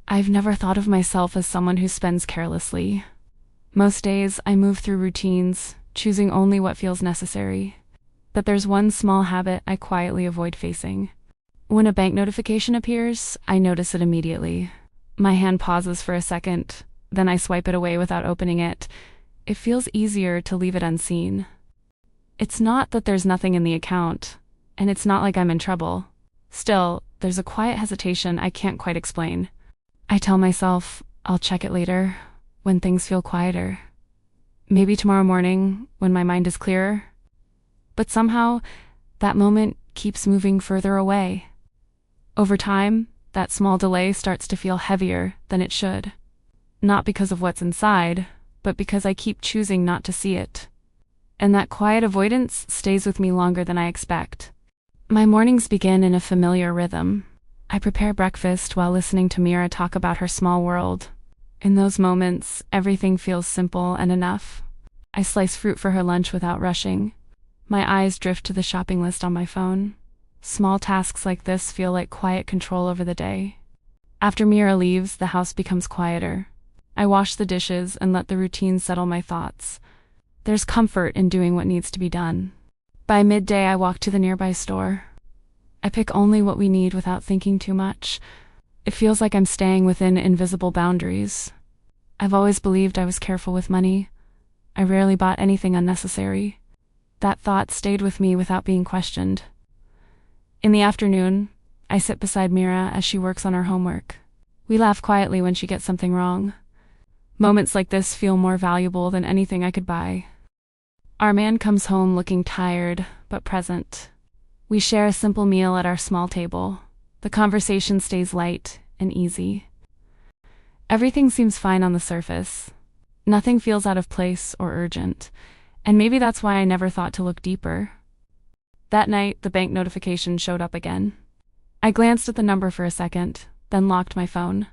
I've never thought of myself as someone who spends carelessly. Most days, I move through routines, choosing only what feels necessary. But there's one small habit I quietly avoid facing. When a bank notification appears, I notice it immediately. My hand pauses for a second, then I swipe it away without opening it. It feels easier to leave it unseen. It's not that there's nothing in the account, and it's not like I'm in trouble. Still, there's a quiet hesitation I can't quite explain. I tell myself, I'll check it later, when things feel quieter. Maybe tomorrow morning, when my mind is clearer. But somehow, that moment keeps moving further away. Over time, that small delay starts to feel heavier than it should. Not because of what's inside, but because I keep choosing not to see it. And that quiet avoidance stays with me longer than I expect. My mornings begin in a familiar rhythm. I prepare breakfast while listening to Mira talk about her small world. In those moments, everything feels simple and enough. I slice fruit for her lunch without rushing. My eyes drift to the shopping list on my phone. Small tasks like this feel like quiet control over the day. After Mira leaves, the house becomes quieter. I wash the dishes and let the routine settle my thoughts. There's comfort in doing what needs to be done. By midday, I walk to the nearby store. I pick only what we need without thinking too much. It feels like I'm staying within invisible boundaries. I've always believed I was careful with money. I rarely bought anything unnecessary. That thought stayed with me without being questioned. In the afternoon, I sit beside Mira as she works on her homework. We laugh quietly when she gets something wrong. Moments like this feel more valuable than anything I could buy. Our man comes home looking tired, but present. We share a simple meal at our small table. The conversation stays light and easy. Everything seems fine on the surface. Nothing feels out of place or urgent, and maybe that's why I never thought to look deeper. That night, the bank notification showed up again. I glanced at the number for a second, then locked my phone.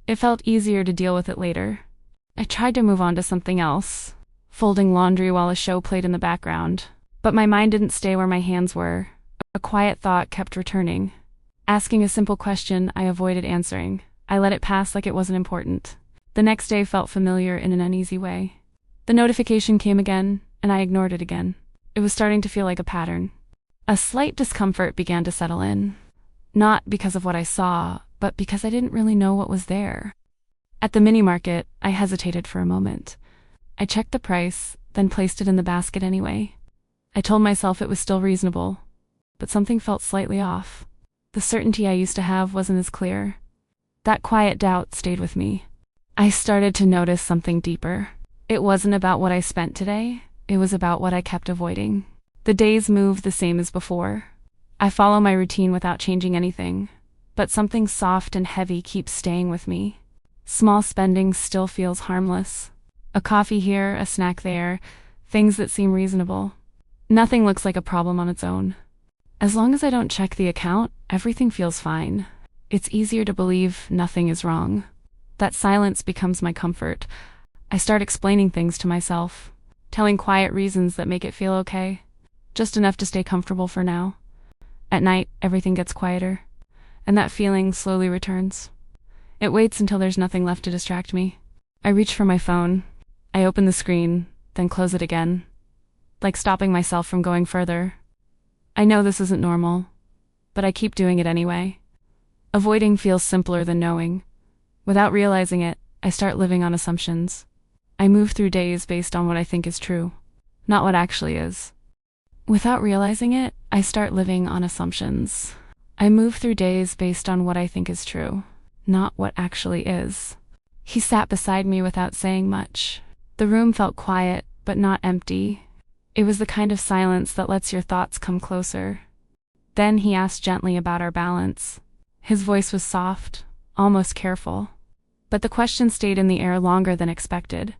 It felt easier to deal with it later. I tried to move on to something else, folding laundry while a show played in the background, but my mind didn't stay where my hands were. A quiet thought kept returning. Asking a simple question, I avoided answering. I let it pass like it wasn't important. The next day felt familiar in an uneasy way. The notification came again, and I ignored it again. It was starting to feel like a pattern. A slight discomfort began to settle in. Not because of what I saw, but because I didn't really know what was there. At the mini-market, I hesitated for a moment. I checked the price, then placed it in the basket anyway. I told myself it was still reasonable, but something felt slightly off. The certainty I used to have wasn't as clear. That quiet doubt stayed with me. I started to notice something deeper. It wasn't about what I spent today, it was about what I kept avoiding. The days moved the same as before. I follow my routine without changing anything, but something soft and heavy keeps staying with me. Small spending still feels harmless. A coffee here, a snack there, things that seem reasonable. Nothing looks like a problem on its own. As long as I don't check the account, everything feels fine. It's easier to believe nothing is wrong. That silence becomes my comfort. I start explaining things to myself, telling quiet reasons that make it feel okay, just enough to stay comfortable for now. At night, everything gets quieter, and that feeling slowly returns. It waits until there's nothing left to distract me. I reach for my phone. I open the screen, then close it again, like stopping myself from going further. I know this isn't normal, but I keep doing it anyway. Avoiding feels simpler than knowing. Without realizing it, I start living on assumptions. I move through days based on what I think is true, not what actually is. Without realizing it, I start living on assumptions. I move through days based on what I think is true, not what actually is. He sat beside me without saying much. The room felt quiet, but not empty. It was the kind of silence that lets your thoughts come closer. Then he asked gently about our balance. His voice was soft, almost careful. But the question stayed in the air longer than expected.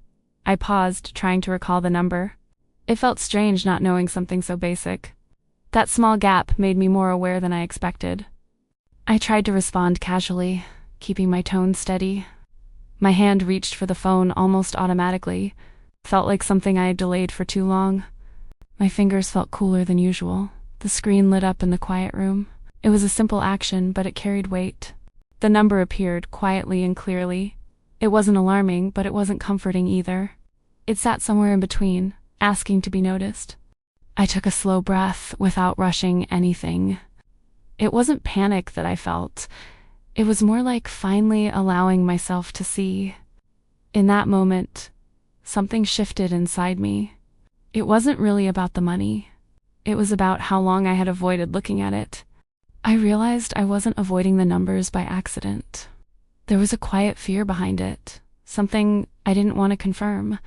I paused, trying to recall the number. It felt strange not knowing something so basic. That small gap made me more aware than I expected. I tried to respond casually, keeping my tone steady. My hand reached for the phone almost automatically. Felt like something I had delayed for too long. My fingers felt cooler than usual. The screen lit up in the quiet room. It was a simple action, but it carried weight. The number appeared quietly and clearly. It wasn't alarming, but it wasn't comforting either. It sat somewhere in between, asking to be noticed. I took a slow breath without rushing anything. It wasn't panic that I felt. It was more like finally allowing myself to see. In that moment, something shifted inside me. It wasn't really about the money. It was about how long I had avoided looking at it. I realized I wasn't avoiding the numbers by accident. There was a quiet fear behind it, something I didn't want to confirm.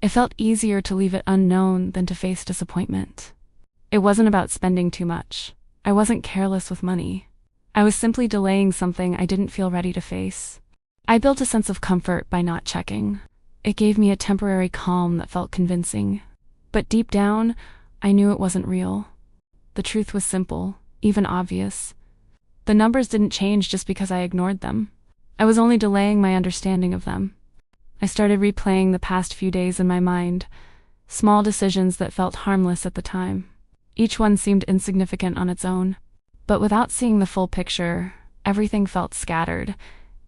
It felt easier to leave it unknown than to face disappointment. It wasn't about spending too much. I wasn't careless with money. I was simply delaying something I didn't feel ready to face. I built a sense of comfort by not checking. It gave me a temporary calm that felt convincing. But deep down, I knew it wasn't real. The truth was simple, even obvious. The numbers didn't change just because I ignored them. I was only delaying my understanding of them. I started replaying the past few days in my mind, small decisions that felt harmless at the time. Each one seemed insignificant on its own. But without seeing the full picture, everything felt scattered.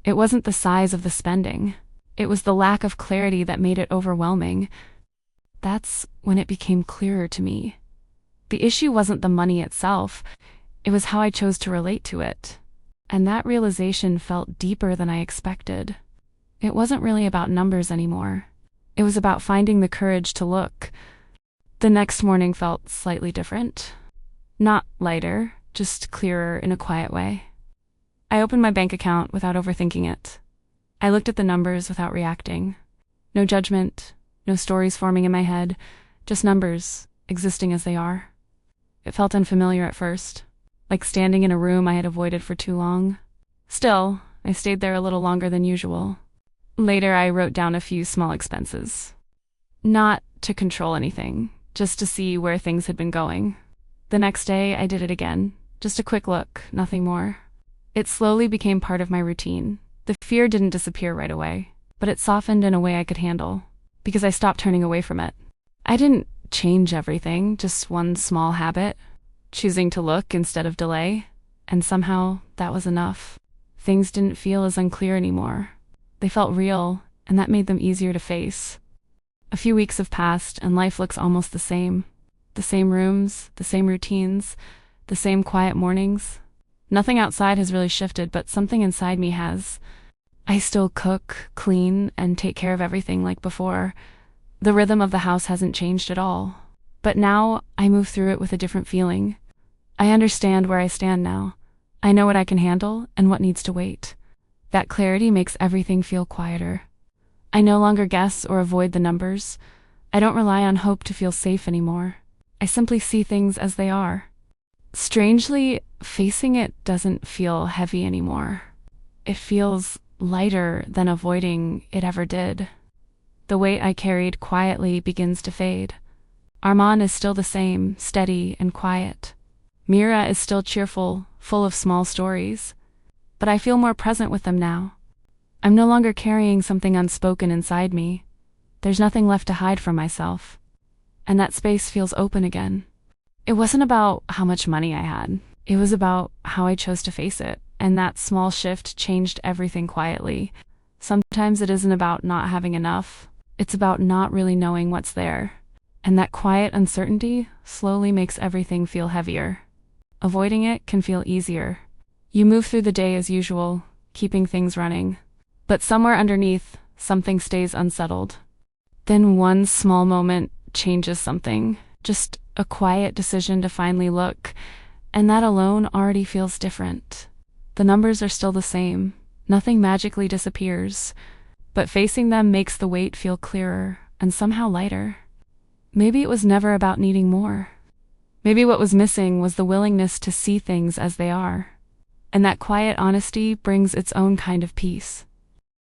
It wasn't the size of the spending. It was the lack of clarity that made it overwhelming. That's when it became clearer to me. The issue wasn't the money itself. It was how I chose to relate to it. And that realization felt deeper than I expected. It wasn't really about numbers anymore. It was about finding the courage to look. The next morning felt slightly different. Not lighter, just clearer in a quiet way. I opened my bank account without overthinking it. I looked at the numbers without reacting. No judgment, no stories forming in my head, just numbers, existing as they are. It felt unfamiliar at first, like standing in a room I had avoided for too long. Still, I stayed there a little longer than usual. Later, I wrote down a few small expenses. Not to control anything, just to see where things had been going. The next day, I did it again. Just a quick look, nothing more. It slowly became part of my routine. The fear didn't disappear right away, but it softened in a way I could handle, because I stopped turning away from it. I didn't change everything, just one small habit, choosing to look instead of delay, and somehow that was enough. Things didn't feel as unclear anymore. They felt real, and that made them easier to face. A few weeks have passed, and life looks almost the same. The same rooms, the same routines, the same quiet mornings. Nothing outside has really shifted, but something inside me has. I still cook, clean, and take care of everything like before. The rhythm of the house hasn't changed at all. But now, I move through it with a different feeling. I understand where I stand now. I know what I can handle and what needs to wait. That clarity makes everything feel quieter. I no longer guess or avoid the numbers. I don't rely on hope to feel safe anymore. I simply see things as they are. Strangely, facing it doesn't feel heavy anymore. It feels lighter than avoiding it ever did. The weight I carried quietly begins to fade. Armand is still the same, steady and quiet. Mira is still cheerful, full of small stories. But I feel more present with them now. I'm no longer carrying something unspoken inside me. There's nothing left to hide from myself. And that space feels open again. It wasn't about how much money I had. It was about how I chose to face it. And that small shift changed everything quietly. Sometimes it isn't about not having enough. It's about not really knowing what's there. And that quiet uncertainty slowly makes everything feel heavier. Avoiding it can feel easier. You move through the day as usual, keeping things running. But somewhere underneath, something stays unsettled. Then one small moment changes something. Just a quiet decision to finally look. And that alone already feels different. The numbers are still the same. Nothing magically disappears. But facing them makes the weight feel clearer and somehow lighter. Maybe it was never about needing more. Maybe what was missing was the willingness to see things as they are. And that quiet honesty brings its own kind of peace.